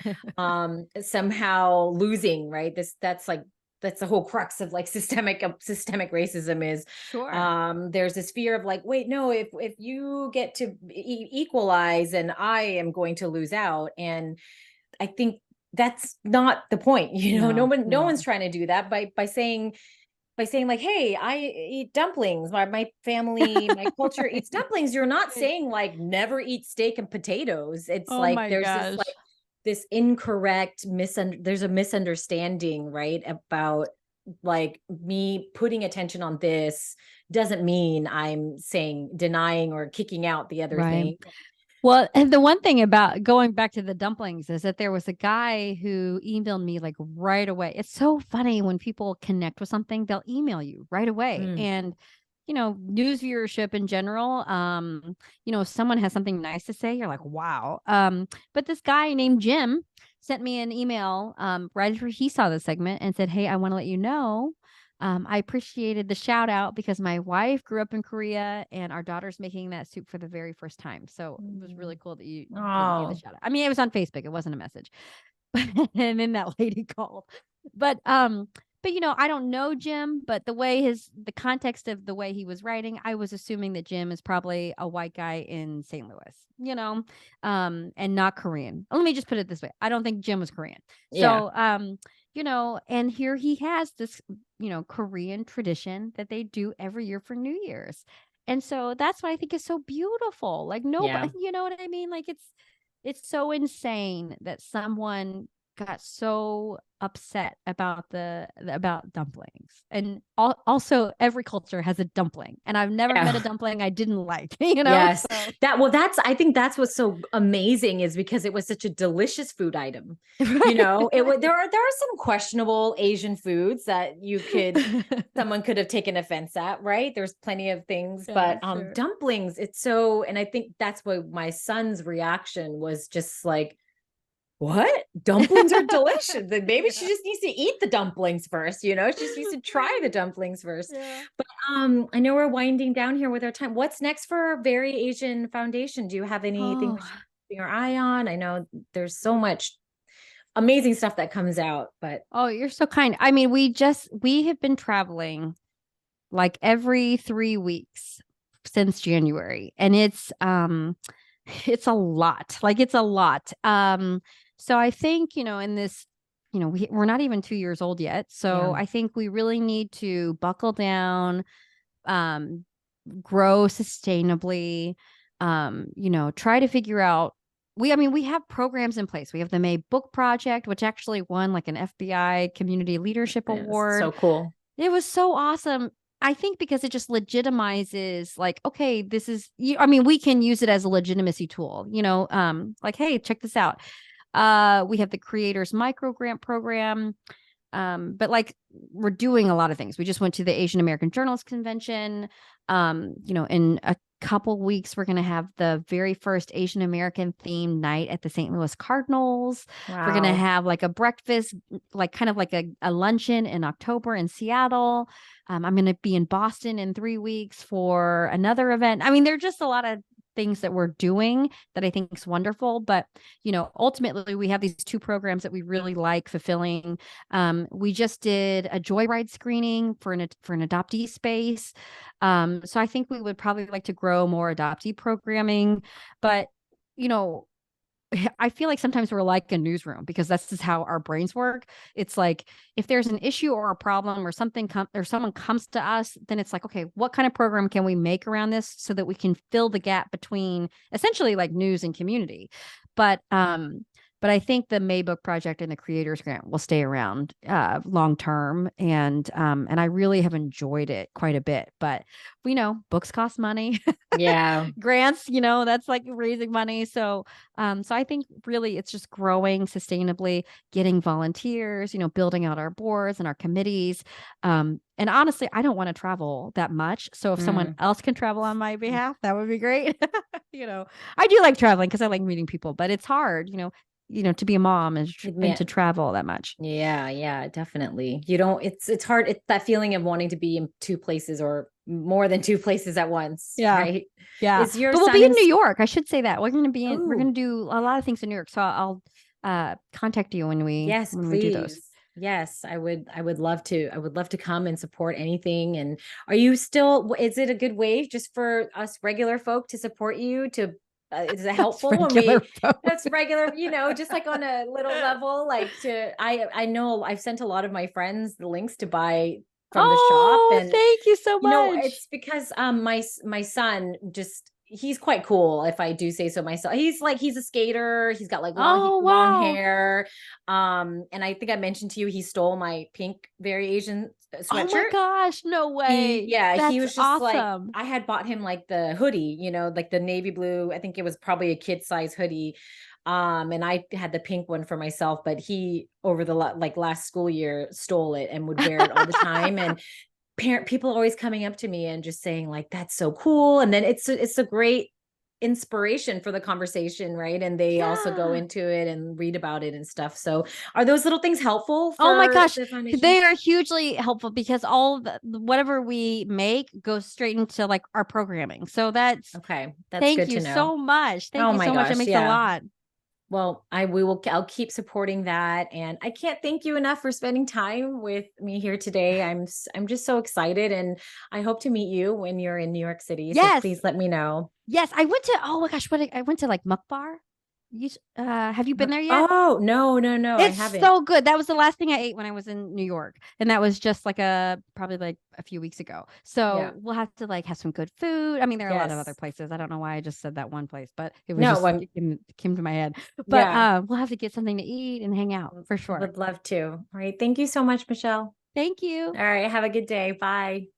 A: somehow losing, right? That's the whole crux of like systemic racism is
B: Sure.
A: there's this fear of like, wait, no, if you get to equalize and I am going to lose out. And I think that's not the point.
B: No,
A: No
B: no.
A: one's trying to do that by saying like, hey, I eat dumplings. My family, my culture eats dumplings. You're not
B: Right.
A: saying like never eat steak and potatoes. It's
B: Oh
A: like
B: my
A: there's this like
B: gosh.
A: this incorrect there's a misunderstanding, right? About like me putting attention on this doesn't mean I'm saying denying or kicking out the other
B: Right.
A: thing.
B: Well, and the one thing about going back to the dumplings is that there was a guy who emailed me like right away. It's so funny when people connect with something, they'll email you right away.
A: Mm.
B: And news viewership in general, if someone has something nice to say, you're like, wow. But this guy named Jim sent me an email right after he saw the segment and said, "Hey, I want to let you know I appreciated the shout out because my wife grew up in Korea and our daughter's making that soup for the very first time. So it was really cool that you gave me the
A: Oh,
B: shout out. I mean, it was on Facebook, it wasn't a message." And then that lady called. But I don't know Jim, but the context of the way he was writing, I was assuming that Jim is probably a white guy in St. Louis, and not Korean. Let me just put it this way. I don't think Jim was Korean.
A: yeah.
B: So and here he has this, Korean tradition that they do every year for New Year's. And so that's what I think is so beautiful. Like
A: Yeah.
B: nobody, you know what I mean? Like it's so insane that someone got so upset about dumplings. And also every culture has a dumpling. And I've never met a
A: Yeah.
B: dumpling I didn't like,
A: Yes.
B: so
A: I think that's what's so amazing is because it was such a delicious food item.
B: right,
A: There are some questionable Asian foods that
B: right.
A: someone could have taken offense at, right? There's plenty of things,
B: Yeah,
A: but
B: sure.
A: dumplings, and I think that's what my son's reaction was just like, what? Dumplings are delicious. Then maybe she
B: Yeah.
A: just needs to eat the dumplings first, she just needs to try the dumplings first.
B: Yeah.
A: But I know we're winding down here with our time. What's next for Very Asian Foundation? Do you have anything we
B: Oh,
A: should keep our eye on? I know there's so much amazing stuff that comes out, but
B: oh, you're so kind. I mean, we have been traveling like every 3 weeks since January. And it's a lot. Like it's a lot. So I think, in this we're not even 2 years old yet. So
A: Yeah.
B: I think we really need to buckle down, um, grow sustainably, try to figure out. We have programs in place. We have the May Book Project, which actually won like an FBI Community Leadership
A: Yes.
B: Award.
A: So cool.
B: It was so awesome. I think because it just legitimizes, like, okay, this is you. I mean, we can use it as a legitimacy tool, like, hey, check this out. We have the Creators Micro Grant Program. But like we're doing a lot of things. We just went to the Asian American Journalists Convention. In a couple weeks, we're going to have the very first Asian American themed night at the St. Louis Cardinals. We're going to
A: Wow.
B: have like a breakfast, like kind of like a luncheon in October in Seattle. I'm going to be in Boston in 3 weeks for another event. I mean, there are just a lot of things that we're doing that I think is wonderful. But, ultimately we have these two programs that we really like fulfilling. We just did a joyride screening for an adoptee space. So I think we would probably like to grow more adoptee programming. But, you know, I feel like sometimes we're like a newsroom because that's just how our brains work. It's like if there's an issue or a problem or something or someone comes to us, then it's like, okay, what kind of program can we make around this so that we can fill the gap between essentially like news and community. But I think the Maybook Project and the Creators Grant will stay around long term, and I really have enjoyed it quite a bit. But we know books cost money.
A: Yeah.
B: Grants, that's like raising money. So I think really it's just growing sustainably, getting volunteers, building out our boards and our committees. And honestly, I don't want to travel that much. So if someone
A: Mm.
B: else can travel on my behalf, that would be great. I do like traveling because I like meeting people, but it's hard, to be a mom and to travel that much.
A: Yeah, yeah, definitely. You don't, it's hard. It's that feeling of wanting to be in two places or more than two places at once,
B: Yeah.
A: right?
B: Yeah.
A: Is your
B: But we'll
A: son
B: be in
A: in
B: New York. I should say that. We're
A: Oh,
B: going to do a lot of things in New York. So I'll contact you when
A: yes,
B: we do those.
A: please. Yes, I would love to. I would love to come and support anything. And are you still, is it a good way just for us regular folk to support you to is it
B: That's
A: helpful when
B: regular
A: that's
B: folk.
A: regular, just like on a little level, like I know I've sent a lot of my friends the links to buy from the shop.
B: Oh,
A: And
B: thank you so much.
A: it's because my son just he's quite cool, if I do say so myself. He's a skater. He's got like
B: Oh,
A: long
B: wow.
A: hair. And I think I mentioned to you he stole my pink variation
B: Oh my
A: sweatshirt.
B: gosh, no way.
A: He
B: That's
A: was just like,
B: awesome.
A: I had bought him like the hoodie, like the navy blue. I think it was probably a kid size hoodie. And I had the pink one for myself, but he over the like last school year stole it and would wear it all the time. And people always coming up to me and just saying like, that's so cool. And then it's a great inspiration for the conversation, right? And they also go
B: Yeah.
A: into it and read about it and stuff. So are those little things helpful
B: Oh my
A: for
B: gosh,
A: the foundation?
B: they are hugely helpful because all whatever we make goes straight into like our programming. So
A: Okay, that's
B: thank
A: good
B: you
A: to know.
B: so much. Thank
A: Oh
B: you
A: my
B: so much. It
A: gosh,
B: makes a
A: yeah.
B: lot.
A: Well, I'll keep supporting that, and I can't thank you enough for spending time with me here today. I'm just so excited, and I hope to meet you when you're in New York City. So
B: Yes.
A: please let me know.
B: Yes. I went to, oh my gosh, I went to like Mukbar. Have you been there yet?
A: Oh, no, no, no, I
B: It's
A: haven't.
B: so good. That was the last thing I ate when I was in New York. And that was just like probably like a few weeks ago.
A: Yeah.
B: So we'll have to like have some good food. I mean, there are a lot of other
A: Yes.
B: places. I don't know why I just said that one place, but it was
A: No,
B: just, it came to my head. But
A: yeah,
B: we'll have to get something to eat and hang out for sure.
A: would love to. All right. Thank you so much, Michelle.
B: Thank you.
A: All right. Have a good day. Bye.